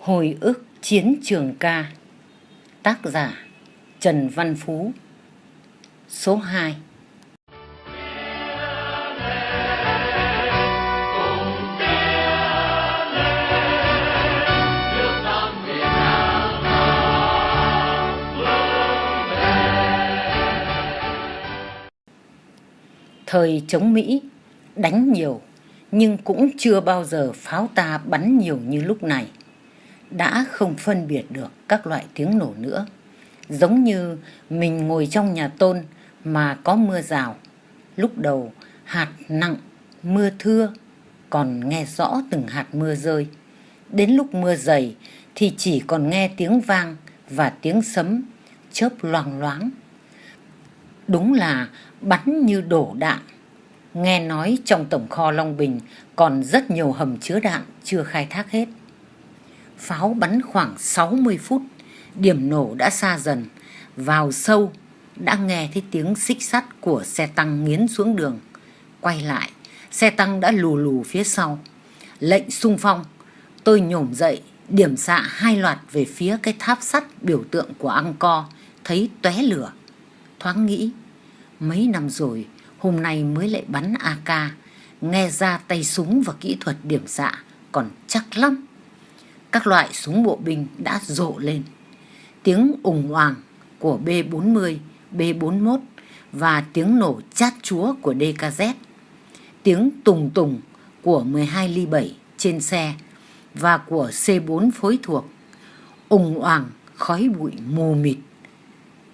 Hồi ức chiến trường ca. Tác giả Trần Văn Phú. Số 2. Thời chống Mỹ đánh nhiều, nhưng cũng chưa bao giờ pháo ta bắn nhiều như lúc này. Đã không phân biệt được các loại tiếng nổ nữa. Giống như mình ngồi trong nhà tôn mà có mưa rào. Lúc đầu hạt nặng, mưa thưa, còn nghe rõ từng hạt mưa rơi. Đến lúc mưa dày thì chỉ còn nghe tiếng vang và tiếng sấm chớp loang loáng. Đúng là bắn như đổ đạn. Nghe nói trong tổng kho Long Bình còn rất nhiều hầm chứa đạn chưa khai thác hết. Pháo bắn khoảng 60 phút, điểm nổ đã xa dần. Vào sâu, đã nghe thấy tiếng xích sắt của xe tăng nghiến xuống đường. Quay lại, xe tăng đã lù lù phía sau. Lệnh xung phong, tôi nhổm dậy, điểm xạ 2 loạt về phía cái tháp sắt biểu tượng của Angkor, thấy tóe lửa. Thoáng nghĩ, mấy năm rồi, hôm nay mới lại bắn AK, nghe ra tay súng và kỹ thuật điểm xạ còn chắc lắm. Các loại súng bộ binh đã rộ lên. Tiếng ùng oàng của B-40, B-41 và tiếng nổ chát chúa của DKZ. Tiếng tùng tùng của 12 ly 7 trên xe và của C4 phối thuộc. Ùng oàng khói bụi mù mịt.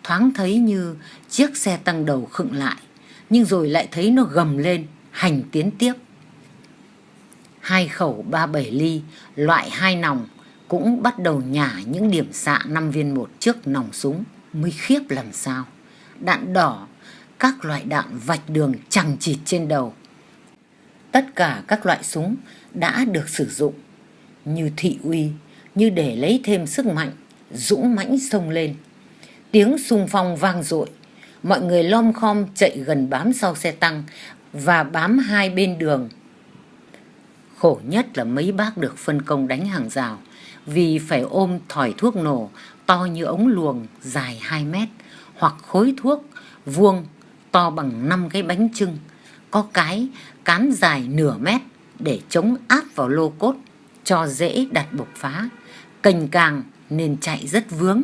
Thoáng thấy như chiếc xe tăng đầu khựng lại, nhưng rồi lại thấy nó gầm lên hành tiến tiếp. 2 khẩu 37 ly loại 2 nòng cũng bắt đầu nhả những điểm xạ 5 viên 1 trước nòng súng. Mới khiếp làm sao. Đạn đỏ, các loại đạn vạch đường chằng chịt trên đầu. Tất cả các loại súng đã được sử dụng như thị uy, như để lấy thêm sức mạnh, dũng mãnh xông lên. Tiếng xung phong vang dội. Mọi người lom khom chạy gần bám sau xe tăng và bám hai bên đường. Khổ nhất là mấy bác được phân công đánh hàng rào, vì phải ôm thỏi thuốc nổ to như ống luồng dài 2 mét, hoặc khối thuốc vuông to bằng 5 cái bánh chưng, có cái cán dài nửa mét để chống áp vào lô cốt cho dễ đặt bộc phá. Cành càng nên chạy rất vướng.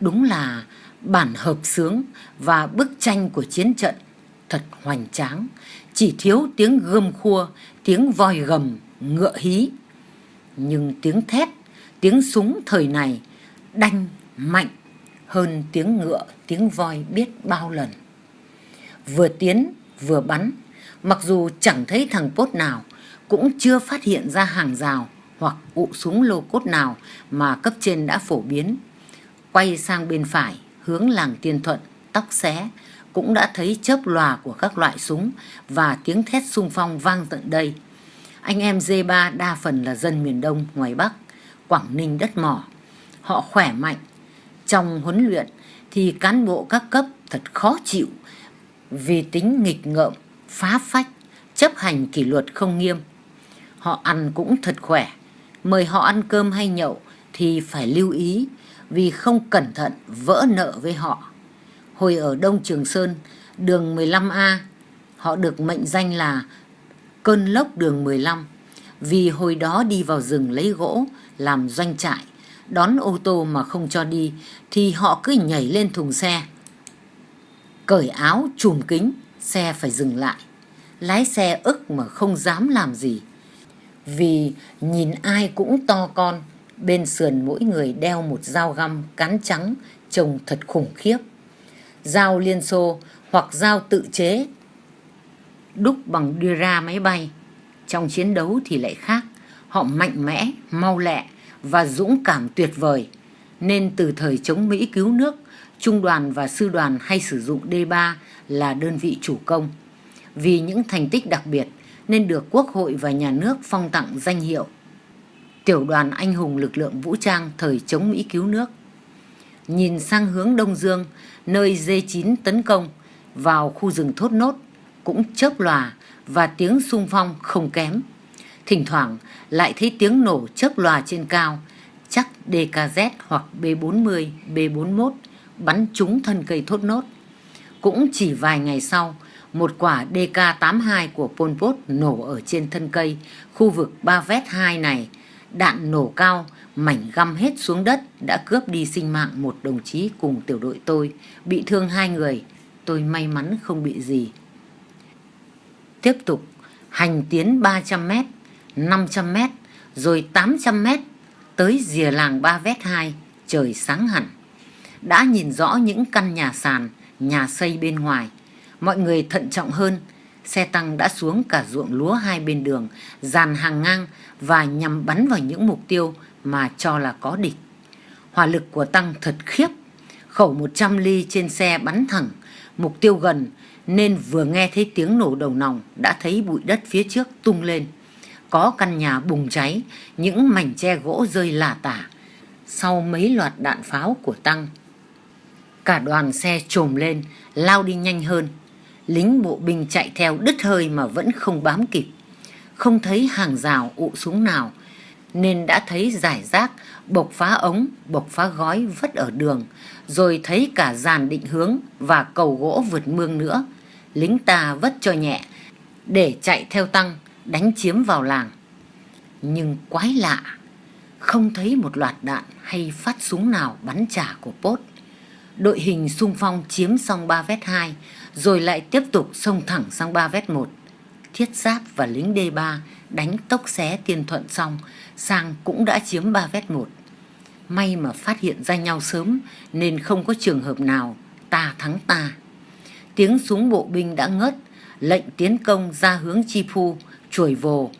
Đúng là bản hợp xướng và bức tranh của chiến trận thật hoành tráng, chỉ thiếu tiếng gươm khua, tiếng voi gầm, ngựa hí. Nhưng tiếng thét, tiếng súng thời này đanh mạnh hơn tiếng ngựa, tiếng voi biết bao lần. Vừa tiến vừa bắn, mặc dù chẳng thấy thằng pốt nào, cũng chưa phát hiện ra hàng rào hoặc ụ súng lô cốt nào mà cấp trên đã phổ biến. Quay sang bên phải, hướng làng Tiên Thuận, Tóc Xé, cũng đã thấy chớp lòa của các loại súng và tiếng thét xung phong vang tận đây. Anh em D3 đa phần là dân miền Đông, ngoài Bắc, Quảng Ninh đất mỏ. Họ khỏe mạnh. Trong huấn luyện thì cán bộ các cấp thật khó chịu vì tính nghịch ngợm, phá phách, chấp hành kỷ luật không nghiêm. Họ ăn cũng thật khỏe. Mời họ ăn cơm hay nhậu thì phải lưu ý, vì không cẩn thận vỡ nợ với họ. Hồi ở Đông Trường Sơn, đường 15A, họ được mệnh danh là cơn lốc đường 15, vì hồi đó đi vào rừng lấy gỗ làm doanh trại, đón ô tô mà không cho đi thì họ cứ nhảy lên thùng xe, cởi áo trùm kính, xe phải dừng lại. Lái xe ức mà không dám làm gì, vì nhìn ai cũng to con. Bên sườn mỗi người đeo một dao găm cán trắng trông thật khủng khiếp. Dao Liên Xô hoặc dao tự chế đúc bằng Dyra máy bay. Trong chiến đấu thì lại khác. Họ mạnh mẽ, mau lẹ và dũng cảm tuyệt vời. Nên từ thời chống Mỹ cứu nước, trung đoàn và sư đoàn hay sử dụng D3 là đơn vị chủ công. Vì những thành tích đặc biệt nên được Quốc hội và nhà nước phong tặng danh hiệu Tiểu đoàn anh hùng lực lượng vũ trang thời chống Mỹ cứu nước. Nhìn sang hướng Đông Dương, nơi D9 tấn công vào khu rừng Thốt Nốt, cũng chớp lòa và tiếng xung phong không kém. Thỉnh thoảng lại thấy tiếng nổ chớp lòa trên cao, chắc DKZ hoặc B40, B41 bắn trúng thân cây thốt nốt. Cũng chỉ vài ngày sau, một quả DK82 của Pol Pot nổ ở trên thân cây, khu vực Ba Vét 2 này. Đạn nổ cao, mảnh găm hết xuống đất đã cướp đi sinh mạng một đồng chí cùng tiểu đội tôi, bị thương 2 người. Tôi may mắn không bị gì. Tiếp tục hành tiến 300 mét, 500 mét, rồi 800 mét, tới rìa làng Ba Vét 2, trời sáng hẳn. Đã nhìn rõ những căn nhà sàn, nhà xây bên ngoài. Mọi người thận trọng hơn, xe tăng đã xuống cả ruộng lúa hai bên đường, dàn hàng ngang và nhằm bắn vào những mục tiêu mà cho là có địch. Hỏa lực của tăng thật khiếp, khẩu 100 ly trên xe bắn thẳng, mục tiêu gần nên vừa nghe thấy tiếng nổ đầu nòng đã thấy bụi đất phía trước tung lên. Có căn nhà bùng cháy, những mảnh tre gỗ rơi lả tả sau mấy loạt đạn pháo của tăng. Cả đoàn xe trồm lên, lao đi nhanh hơn. Lính bộ binh chạy theo đứt hơi mà vẫn không bám kịp. Không thấy hàng rào ụ súng nào, nên đã thấy rải rác bộc phá ống, bộc phá gói vứt ở đường, rồi thấy cả dàn định hướng và cầu gỗ vượt mương nữa. Lính ta vất cho nhẹ để chạy theo tăng, đánh chiếm vào làng. Nhưng quái lạ, không thấy một loạt đạn hay phát súng nào bắn trả của Pốt. Đội hình xung phong chiếm xong Ba Vét 2, rồi lại tiếp tục xông thẳng sang Ba Vét 1. Thiết giáp và lính D3 đánh tốc xé Tiên Thuận xong, sang cũng đã chiếm Ba Vét 1. May mà phát hiện ra nhau sớm nên không có trường hợp nào ta thắng ta. Tiếng súng bộ binh đã ngớt, lệnh tiến công ra hướng Chi Phu, Chuồi Vồ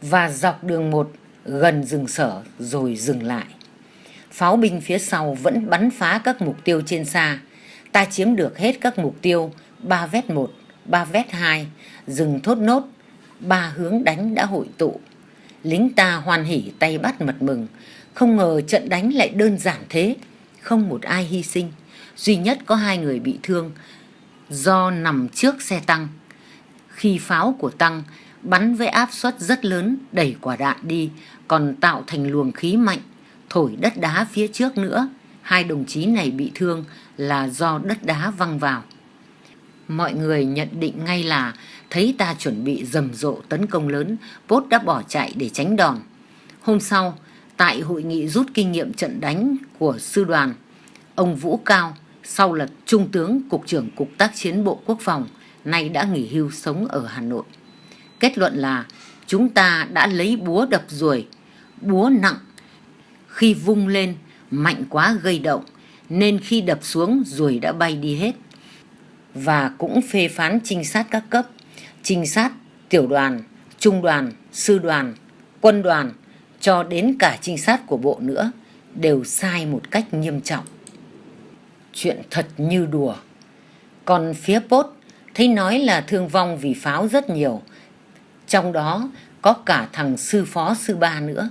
và dọc đường 1 gần rừng Sở rồi dừng lại. Pháo binh phía sau vẫn bắn phá các mục tiêu trên xa. Ta chiếm được hết các mục tiêu Ba Vét 1, Ba Vét 2, rừng Thốt Nốt. 3 hướng đánh đã hội tụ. Lính ta hoan hỉ tay bắt mật mừng. Không ngờ trận đánh lại đơn giản thế. Không một ai hy sinh. Duy nhất có 2 người bị thương do nằm trước xe tăng. Khi pháo của tăng bắn với áp suất rất lớn đẩy quả đạn đi, còn tạo thành luồng khí mạnh thổi đất đá phía trước nữa. 2 đồng chí này bị thương là do đất đá văng vào. Mọi người nhận định ngay là thấy ta chuẩn bị rầm rộ tấn công lớn, Pốt đã bỏ chạy để tránh đòn. Hôm sau, tại hội nghị rút kinh nghiệm trận đánh của sư đoàn, ông Vũ Cao, sau là Trung tướng Cục trưởng Cục Tác chiến Bộ Quốc phòng, nay đã nghỉ hưu sống ở Hà Nội, kết luận là chúng ta đã lấy búa đập ruồi, búa nặng. Khi vung lên, mạnh quá gây động, nên khi đập xuống ruồi đã bay đi hết. Và cũng phê phán trinh sát các cấp, trinh sát tiểu đoàn, trung đoàn, sư đoàn, quân đoàn, cho đến cả trinh sát của bộ nữa, đều sai một cách nghiêm trọng. Chuyện thật như đùa. Còn phía Pốt thấy nói là thương vong vì pháo rất nhiều, trong đó có cả thằng sư phó sư ba nữa.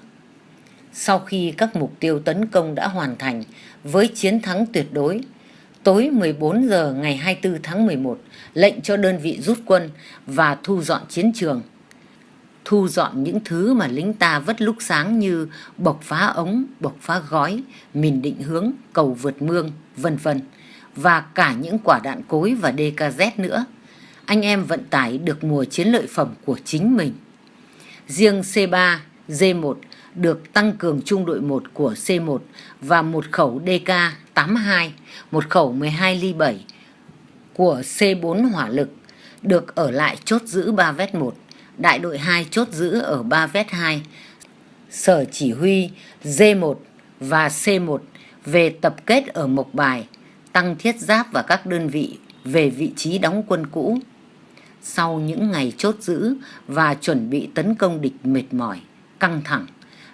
Sau khi các mục tiêu tấn công đã hoàn thành với chiến thắng tuyệt đối, tối 14 giờ ngày 24 tháng 11, lệnh cho đơn vị rút quân và thu dọn chiến trường. Thu dọn những thứ mà lính ta vất lúc sáng như bộc phá ống, bộc phá gói, mìn định hướng, cầu vượt mương, vân vân, và cả những quả đạn cối và DKZ nữa. Anh em vận tải được mùa chiến lợi phẩm của chính mình. Riêng C3, D1 được tăng cường trung đội 1 của C1 và một khẩu DK82, một khẩu 12 ly 7 của C4 hỏa lực được ở lại chốt giữ Ba Vét 1, đại đội 2 chốt giữ ở Ba Vét 2. Sở chỉ huy D1 và C1 về tập kết ở Mộc Bài, tăng thiết giáp và các đơn vị về vị trí đóng quân cũ. Sau những ngày chốt giữ và chuẩn bị tấn công địch mệt mỏi, căng thẳng,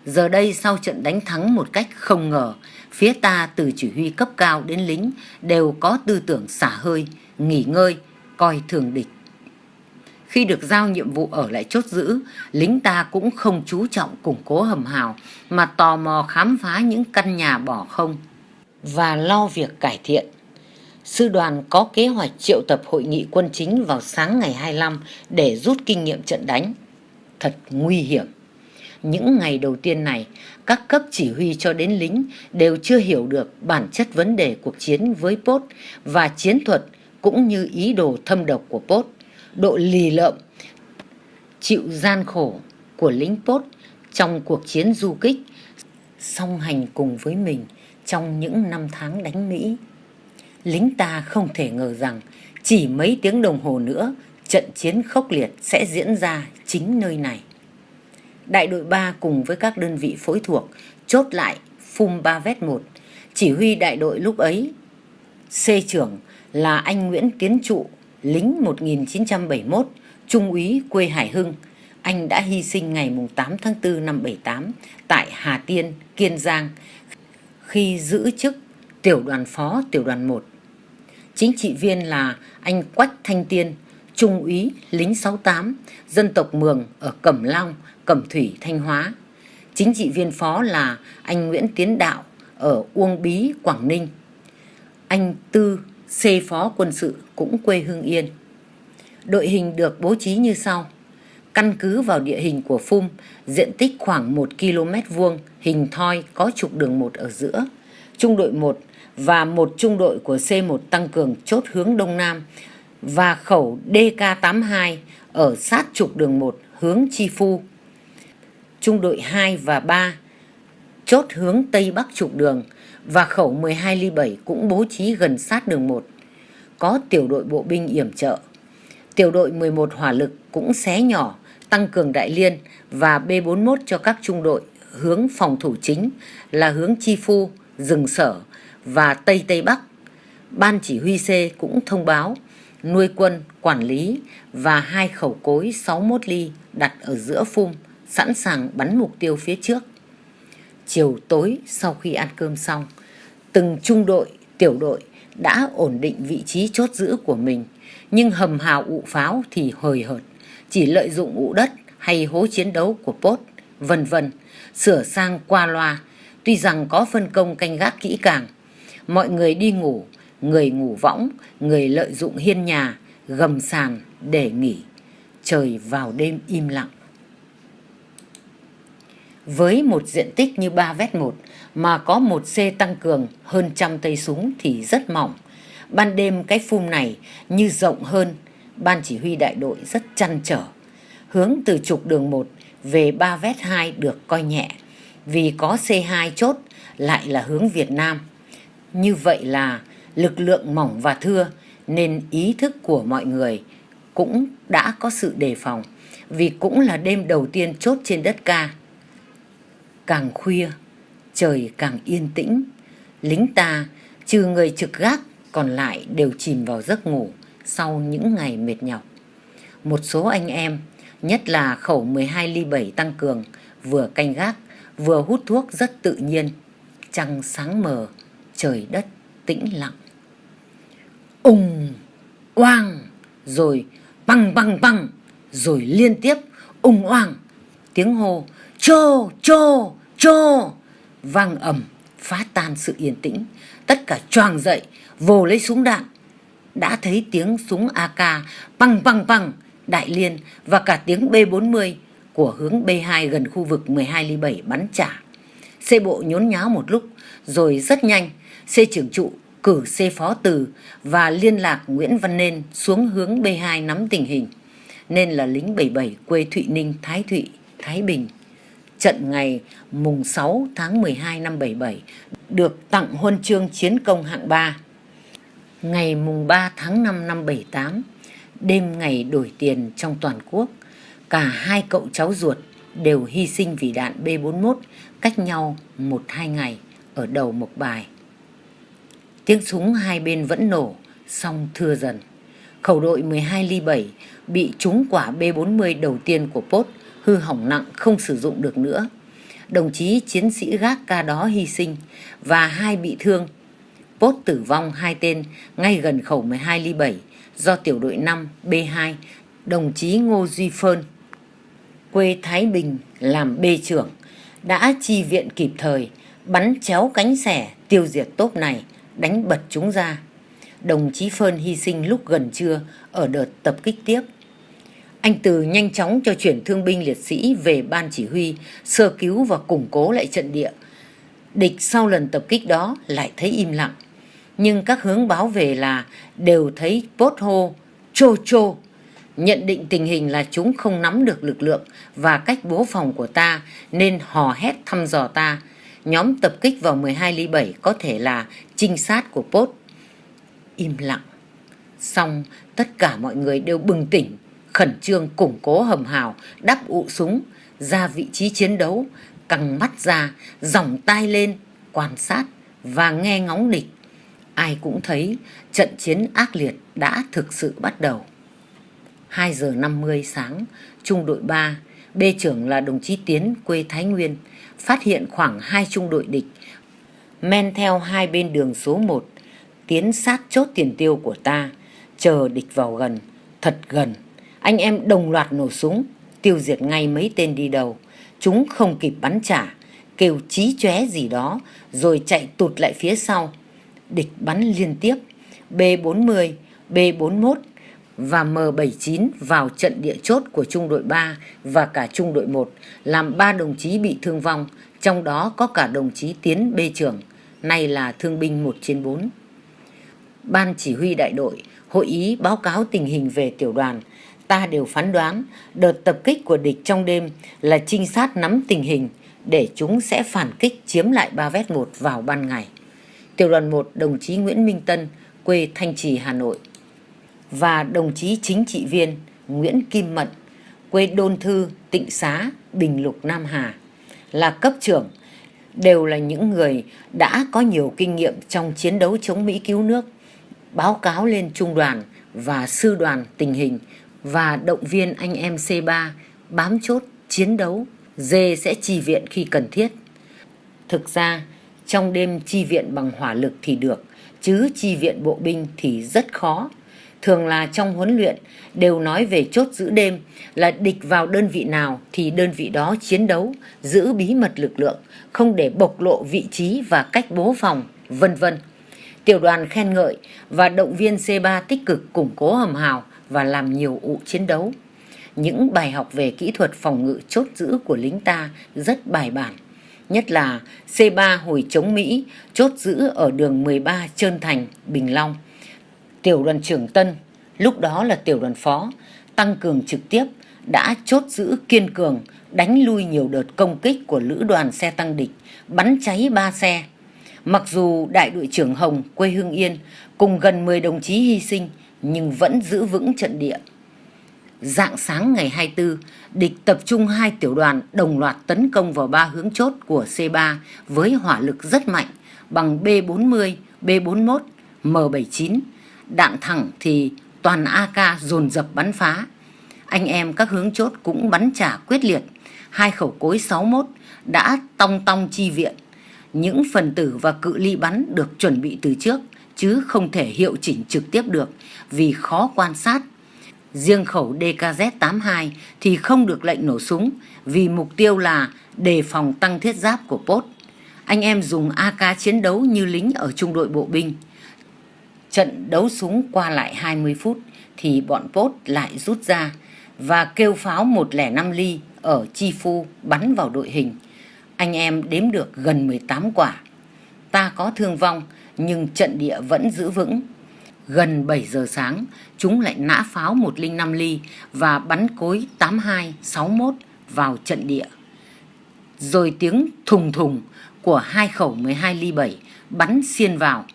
giờ đây sau trận đánh thắng một cách không ngờ, phía ta từ chỉ huy cấp cao đến lính đều có tư tưởng xả hơi, nghỉ ngơi, coi thường địch. Khi được giao nhiệm vụ ở lại chốt giữ, lính ta cũng không chú trọng củng cố hầm hào mà tò mò khám phá những căn nhà bỏ không và lo việc cải thiện. Sư đoàn có kế hoạch triệu tập hội nghị quân chính vào sáng ngày 25 để rút kinh nghiệm trận đánh. Thật nguy hiểm. Những ngày đầu tiên này, các cấp chỉ huy cho đến lính đều chưa hiểu được bản chất vấn đề cuộc chiến với Pốt và chiến thuật cũng như ý đồ thâm độc của Pốt, độ lì lợm, chịu gian khổ của lính Pốt trong cuộc chiến du kích, song hành cùng với mình trong những năm tháng đánh Mỹ. Lính ta không thể ngờ rằng chỉ mấy tiếng đồng hồ nữa, trận chiến khốc liệt sẽ diễn ra chính nơi này. Đại đội 3 cùng với các đơn vị phối thuộc chốt lại Phum Ba Vét 1. Chỉ huy đại đội lúc ấy, C trưởng là anh Nguyễn Tiến Trụ, lính 1971, trung úy quê Hải Hưng. Anh đã hy sinh ngày 8 tháng 4 năm 78 tại Hà Tiên, Kiên Giang khi giữ chức tiểu đoàn phó tiểu đoàn 1. Chính trị viên là anh Quách Thanh Tiên, trung úy lính 68, dân tộc Mường ở Cẩm Long, Cẩm Thủy, Thanh Hóa. Chính trị viên phó là anh Nguyễn Tiến Đạo ở Uông Bí, Quảng Ninh. Anh Tư, C phó quân sự cũng quê Hưng Yên. Đội hình được bố trí như sau. Căn cứ vào địa hình của Phum, diện tích khoảng 1 km vuông, hình thoi có trục đường 1 ở giữa. Trung đội 1 và một trung đội của C1 tăng cường chốt hướng đông nam và khẩu DK82 ở sát trục đường 1 hướng Chi Phu. Trung đội 2 và 3 chốt hướng tây bắc trục đường và khẩu 12 ly 7 cũng bố trí gần sát đường 1. Có tiểu đội bộ binh yểm trợ. Tiểu đội 11 hỏa lực cũng xé nhỏ, tăng cường đại liên và B41 cho các trung đội hướng phòng thủ chính là hướng Chi Phu, Rừng Sở và Tây Tây Bắc. Ban chỉ huy C cũng thông báo nuôi quân, quản lý và 2 khẩu cối 61 ly đặt ở giữa Phum, sẵn sàng bắn mục tiêu phía trước. Chiều tối sau khi ăn cơm xong, từng trung đội, tiểu đội đã ổn định vị trí chốt giữ của mình, nhưng hầm hào ụ pháo thì hời hợt, chỉ lợi dụng ụ đất hay hố chiến đấu của Pốt, vân vân, sửa sang qua loa. Tuy rằng có phân công canh gác kỹ càng, mọi người đi ngủ, người ngủ võng, người lợi dụng hiên nhà, gầm sàn để nghỉ. Trời vào đêm im lặng. Với một diện tích như Ba Vét 1 mà có một C tăng cường hơn 100 tay súng thì rất mỏng. Ban đêm cái Phum này như rộng hơn, ban chỉ huy đại đội rất trăn trở. Hướng từ trục đường 1 về Ba Vét 2 được coi nhẹ, vì có C2 chốt lại là hướng Việt Nam. Như vậy là lực lượng mỏng và thưa, nên ý thức của mọi người cũng đã có sự đề phòng, vì cũng là đêm đầu tiên chốt trên đất ca. Càng khuya, trời càng yên tĩnh, lính ta trừ người trực gác còn lại đều chìm vào giấc ngủ sau những ngày mệt nhọc. Một số anh em, nhất là khẩu 12 ly 7 tăng cường, vừa canh gác vừa hút thuốc rất tự nhiên. Trăng sáng mờ, trời đất tĩnh lặng. Ùng, oang, rồi băng băng băng, rồi liên tiếp ùng oang, tiếng hô chô chô chô vang ầm phá tan sự yên tĩnh. Tất cả choàng dậy vồ lấy súng đạn. Đã thấy tiếng súng AK băng băng băng, đại liên và cả tiếng B40 của hướng B2 gần khu vực 12 ly 7 bắn trả. C bộ nhốn nháo một lúc rồi rất nhanh C trưởng Trụ cử C phó Từ và liên lạc Nguyễn Văn Nên xuống hướng B2 nắm tình hình. Nên là lính 77 quê Thụy Ninh, Thái Thụy, Thái Bình. Trận ngày mùng 6 tháng 12 năm 77 được tặng huân chương chiến công hạng 3. Ngày mùng 3 tháng 5 năm 78, đêm ngày đổi tiền trong toàn quốc, cả hai cậu cháu ruột đều hy sinh vì đạn B41 cách nhau 1-2 ngày ở đầu Mộc Bài. Tiếng súng hai bên vẫn nổ, song thưa dần. Khẩu đội 12 ly 7 bị trúng quả B40 đầu tiên của Pốt, hư hỏng nặng không sử dụng được nữa. Đồng chí chiến sĩ gác ca đó hy sinh và 2 bị thương. Pốt tử vong 2 tên ngay gần khẩu 12 ly 7 do tiểu đội 5 B2 đồng chí Ngô Duy Phơn, quê Thái Bình làm B trưởng, đã chi viện kịp thời, bắn chéo cánh xẻ tiêu diệt tốp này, đánh bật chúng ra. Đồng chí Phơn hy sinh lúc gần trưa ở đợt tập kích tiếp. Anh Từ nhanh chóng cho chuyển thương binh liệt sĩ về ban chỉ huy, sơ cứu và củng cố lại trận địa. Địch sau lần tập kích đó lại thấy im lặng, nhưng các hướng báo về là đều thấy Pốt hô chô chô. Nhận định tình hình là chúng không nắm được lực lượng và cách bố phòng của ta nên hò hét thăm dò ta. Nhóm tập kích vào 12 ly 7 có thể là trinh sát của Pốt. Im lặng. Xong tất cả mọi người đều bừng tỉnh, khẩn trương củng cố hầm hào, đắp ụ súng, ra vị trí chiến đấu, căng mắt ra, dòng tai lên, quan sát và nghe ngóng địch. Ai cũng thấy trận chiến ác liệt đã thực sự bắt đầu. 2 giờ 50 sáng, trung đội 3, B trưởng là đồng chí Tiến quê Thái Nguyên, phát hiện khoảng 2 trung đội địch men theo hai bên đường số 1, tiến sát chốt tiền tiêu của ta, chờ địch vào gần, thật gần. Anh em đồng loạt nổ súng, tiêu diệt ngay mấy tên đi đầu. Chúng không kịp bắn trả, kêu chí chóe gì đó, rồi chạy tụt lại phía sau. Địch bắn liên tiếp, B40, B41 và M79 vào trận địa chốt của trung đội 3 và cả trung đội 1, làm 3 đồng chí bị thương vong, trong đó có cả đồng chí Tiến B trưởng, nay là thương binh 1/4. Ban chỉ huy đại đội hội ý báo cáo tình hình về tiểu đoàn. Ta đều phán đoán đợt tập kích của địch trong đêm là trinh sát nắm tình hình để chúng sẽ phản kích chiếm lại Ba Vét 1 vào ban ngày. Tiểu đoàn 1 đồng chí Nguyễn Minh Tân, quê Thanh Trì, Hà Nội, và đồng chí chính trị viên Nguyễn Kim Mận, quê Đôn Thư, Tịnh Xá, Bình Lục, Nam Hà, là cấp trưởng, đều là những người đã có nhiều kinh nghiệm trong chiến đấu chống Mỹ cứu nước, báo cáo lên trung đoàn và sư đoàn tình hình và động viên anh em C3 bám chốt chiến đấu, D sẽ chi viện khi cần thiết. Thực ra, trong đêm chi viện bằng hỏa lực thì được, chứ chi viện bộ binh thì rất khó. Thường là trong huấn luyện đều nói về chốt giữ đêm là địch vào đơn vị nào thì đơn vị đó chiến đấu, giữ bí mật lực lượng, không để bộc lộ vị trí và cách bố phòng, vân vân. Tiểu đoàn khen ngợi và động viên C3 tích cực củng cố hầm hào và làm nhiều ụ chiến đấu. Những bài học về kỹ thuật phòng ngự chốt giữ của lính ta rất bài bản. Nhất là C3 hồi chống Mỹ chốt giữ ở đường 13 Trơn Thành, Bình Long. Tiểu đoàn trưởng Tân, lúc đó là tiểu đoàn phó, tăng cường trực tiếp, đã chốt giữ kiên cường, đánh lui nhiều đợt công kích của lữ đoàn xe tăng địch, bắn cháy 3 xe. Mặc dù đại đội trưởng Hồng, quê Hưng Yên, cùng gần 10 đồng chí hy sinh, nhưng vẫn giữ vững trận địa. Rạng sáng ngày 24, địch tập trung 2 tiểu đoàn đồng loạt tấn công vào 3 hướng chốt của C3 với hỏa lực rất mạnh bằng B40, B41, M79. Đạn thẳng thì toàn AK dồn dập bắn phá. Anh em các hướng chốt cũng bắn trả quyết liệt. 2 khẩu cối 61 đã tong chi viện. Những phần tử và cự ly bắn được chuẩn bị từ trước, chứ không thể hiệu chỉnh trực tiếp được vì khó quan sát. Riêng khẩu DKZ-82 thì không được lệnh nổ súng vì mục tiêu là đề phòng tăng thiết giáp của Pốt. Anh em dùng AK chiến đấu như lính ở trung đội bộ binh. Trận đấu súng qua lại 20 phút thì bọn Pốt lại rút ra và kêu pháo 105 ly ở Chi Phu bắn vào đội hình. Anh em đếm được gần 18 quả. Ta có thương vong nhưng trận địa vẫn giữ vững. Gần 7 giờ sáng, chúng lại nã pháo 105 ly và bắn cối 82, 61 vào trận địa. Rồi tiếng thùng thùng của 2 khẩu 12 ly 7 bắn xiên vào.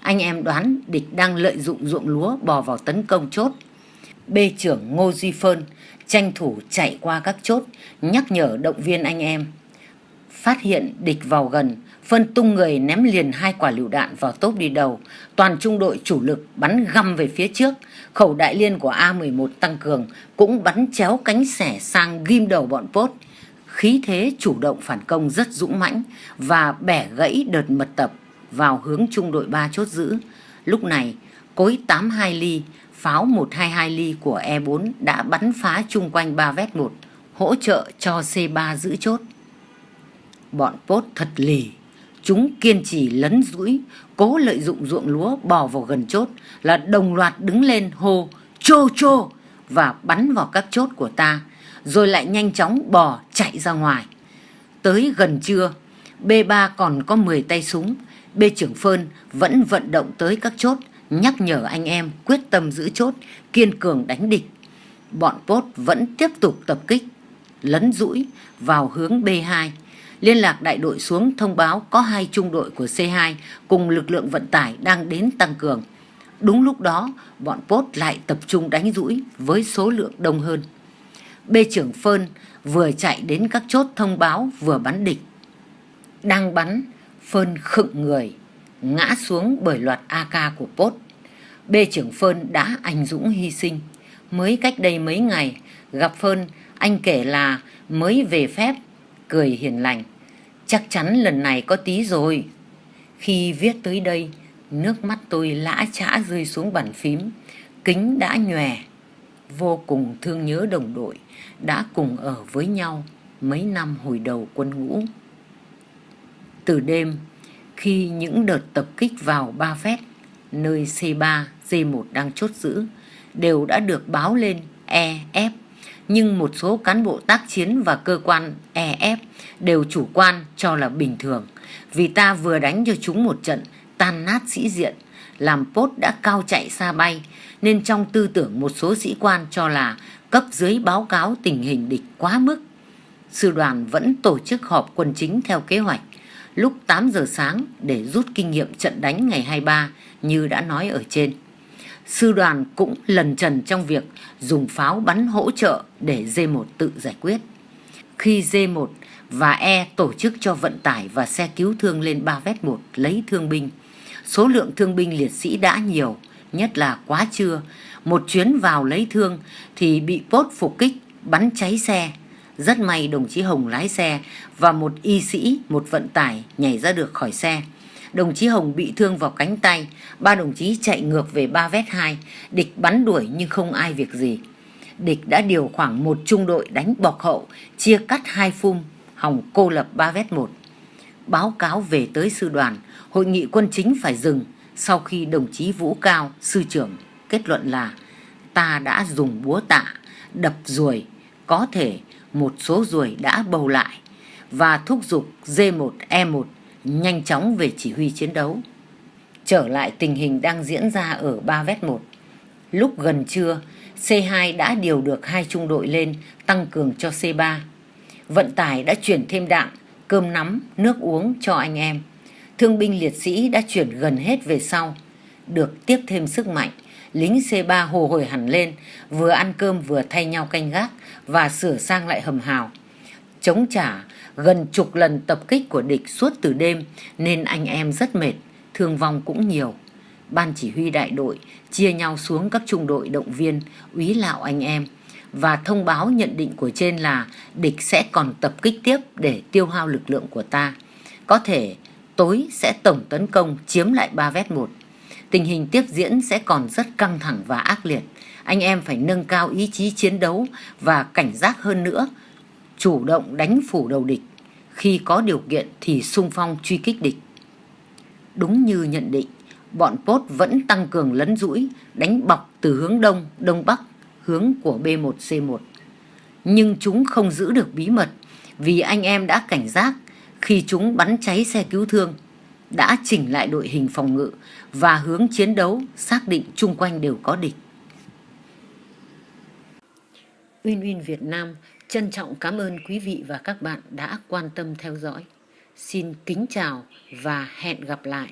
Anh em đoán địch đang lợi dụng ruộng lúa bò vào tấn công chốt. B trưởng Ngô Duy Phơn tranh thủ chạy qua các chốt, nhắc nhở động viên anh em. Phát hiện địch vào gần, Phơn tung người ném liền 2 quả lựu đạn vào tốp đi đầu. Toàn trung đội chủ lực bắn găm về phía trước. Khẩu đại liên của A11 tăng cường cũng bắn chéo cánh xẻ sang ghim đầu bọn Pốt. Khí thế chủ động phản công rất dũng mãnh và bẻ gãy đợt mật tập vào hướng trung đội 3 chốt giữ. Lúc này, cối 82 ly, pháo 122 ly của E4 đã bắn phá chung quanh Ba Vét 1, hỗ trợ cho C3 giữ chốt. Bọn Pốt thật lì. Chúng kiên trì lấn dũi, cố lợi dụng ruộng lúa bò vào gần chốt là đồng loạt đứng lên hô chô chô và bắn vào các chốt của ta, rồi lại nhanh chóng bò chạy ra ngoài. Tới gần trưa, B3 còn có 10 tay súng. B trưởng Phơn vẫn vận động tới các chốt, nhắc nhở anh em quyết tâm giữ chốt, kiên cường đánh địch. Bọn Pốt vẫn tiếp tục tập kích, lấn dũi vào hướng B2. Liên lạc đại đội xuống thông báo có 2 trung đội của C2 cùng lực lượng vận tải đang đến tăng cường. Đúng lúc đó, bọn Pốt lại tập trung đánh dũi với số lượng đông hơn. B trưởng Phơn vừa chạy đến các chốt thông báo vừa bắn địch. Đang bắn, Phơn khựng người, ngã xuống bởi loạt AK của Pốt. B trưởng Phơn đã anh dũng hy sinh. Mới cách đây mấy ngày, gặp Phơn, anh kể là mới về phép, cười hiền lành. Chắc chắn lần này có tí rồi. Khi viết tới đây, nước mắt tôi lã chã rơi xuống bàn phím, kính đã nhòe. Vô cùng thương nhớ đồng đội đã cùng ở với nhau mấy năm hồi đầu quân ngũ. Từ đêm, khi những đợt tập kích vào Ba Phét, nơi C3, D1 đang chốt giữ, đều đã được báo lên EF, nhưng một số cán bộ tác chiến và cơ quan EF đều chủ quan cho là bình thường, vì ta vừa đánh cho chúng một trận tan nát sĩ diện, làm Pốt đã cao chạy xa bay, nên trong tư tưởng một số sĩ quan cho là cấp dưới báo cáo tình hình địch quá mức. Sư đoàn vẫn tổ chức họp quân chính theo kế hoạch lúc 8 giờ sáng để rút kinh nghiệm trận đánh ngày 23 như đã nói ở trên. Sư đoàn cũng lần chần trong việc dùng pháo bắn hỗ trợ để D1 tự giải quyết. Khi D1 và E tổ chức cho vận tải và xe cứu thương lên Ba Vét 1 lấy thương binh, số lượng thương binh liệt sĩ đã nhiều, nhất là quá trưa. Một chuyến vào lấy thương thì bị Pốt phục kích, bắn cháy xe. Rất may đồng chí Hồng lái xe và một y sĩ, một vận tải nhảy ra được khỏi xe. Đồng chí Hồng bị thương vào cánh tay, 3 đồng chí chạy ngược về Ba Vét 2, địch bắn đuổi nhưng không ai việc gì. Địch đã điều khoảng 1 trung đội đánh bọc hậu, chia cắt 2 phum, hòng cô lập Ba Vét 1. Báo cáo về tới sư đoàn, hội nghị quân chính phải dừng sau khi đồng chí Vũ Cao, sư trưởng, kết luận là ta đã dùng búa tạ, đập ruồi, có thể một số ruồi đã bầu lại, và thúc giục D1, E1 nhanh chóng về chỉ huy chiến đấu. Trở lại tình hình đang diễn ra ở Ba Vét 1. Lúc gần trưa, C2 đã điều được 2 trung đội lên tăng cường cho C3. Vận tải đã chuyển thêm đạn, cơm nắm, nước uống cho anh em. Thương binh liệt sĩ đã chuyển gần hết về sau. Được tiếp thêm sức mạnh, lính C3 hồ hởi hẳn lên, vừa ăn cơm vừa thay nhau canh gác và sửa sang lại hầm hào. Chống trả gần chục lần tập kích của địch suốt từ đêm nên anh em rất mệt, thương vong cũng nhiều. Ban chỉ huy đại đội chia nhau xuống các trung đội động viên, úy lạo anh em và thông báo nhận định của trên là địch sẽ còn tập kích tiếp để tiêu hao lực lượng của ta. Có thể tối sẽ tổng tấn công chiếm lại Ba Vét 1. Tình hình tiếp diễn sẽ còn rất căng thẳng và ác liệt. Anh em phải nâng cao ý chí chiến đấu và cảnh giác hơn nữa, chủ động đánh phủ đầu địch. Khi có điều kiện thì xung phong truy kích địch. Đúng như nhận định, bọn Pốt vẫn tăng cường lấn dũi, đánh bọc từ hướng đông, đông bắc, hướng của B1C1. Nhưng chúng không giữ được bí mật vì anh em đã cảnh giác khi chúng bắn cháy xe cứu thương, đã chỉnh lại đội hình phòng ngự và hướng chiến đấu, xác định chung quanh đều có địch. Uyên Uyên Việt Nam trân trọng cảm ơn quý vị và các bạn đã quan tâm theo dõi. Xin kính chào và hẹn gặp lại.